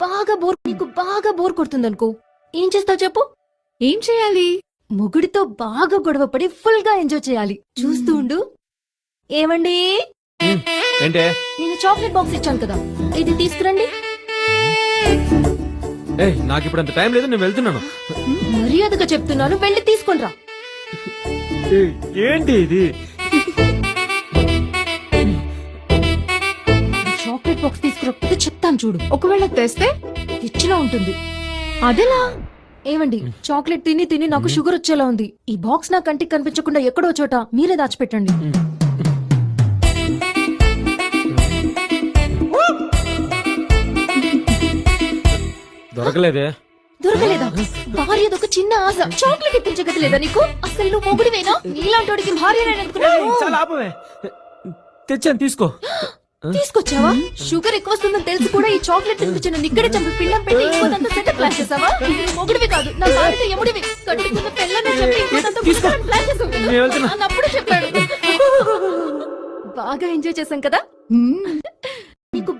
బాగా బోర్ కొడుతుందనుకో, ఏం చేస్తావు చెప్పు? ఏం చేయాలి? మొగుడితో బాగా గొడవ పడి ఫుల్ గా ఎంజాయ్ చేయాలి. చూస్తూ ఉండు. ఏమండి, ఏంటే? నేను చాక్లెట్ బాక్స్ ఇచ్చాను కదా, ఇది తీసుకురండి. నాకు ఇప్పుడు అంత టైం లేదు, నేను వెళ్తున్నాను. మర్యాదగా చెప్తున్నాను, వెళ్ళి తీసుకొనిరా. ఏంటి ఇది? చాక్లెట్ బాక్స్ తీసుకురాకపోతే చెప్తాను చూడు. ఒకవేళ తెస్తే ఇచ్చినా ఉంటుంది. అదెలా? ఏమండి, చాక్లెట్ తిని తిని నాకు షుగర్ వచ్చేలా ఉంది. ఈ బాక్స్ నా కంటికి కనిపించకుండా ఎక్కడో చోట మీరే దాచిపెట్టండి. దొరకలేదే. దొరకలేదా? భార్యదొక చిన్న ఆశ, చాక్లెట్ ఇప్పించగలేదా నీకు? అసలు నువ్వు మొగుడివేనా? నీలాంటోడికి భార్య చాలా ఆపవే. తెచ్చాను, తీసుకో. తీసుకొచ్చావా? షుగర్ ఎక్కువ వస్తుందని తెలిసి కూడా ఈ చాక్లెట్ తినిపించిన నిక్కడే చంపి పిండం పెట్టి ఇంకోదంతా సెటప్ ప్లాన్ చేసావా? నువ్వు మొగుడివి కాదు, నా భార్య ఎముడివి. కట్టుకున్న పిల్లనే చెప్పి ఇంకోదంతా ప్లాన్ చేసావు. అన్నప్పుడు చెప్పాడు. బాగా ఎంజాయ్ చేశాం కదా. నీకు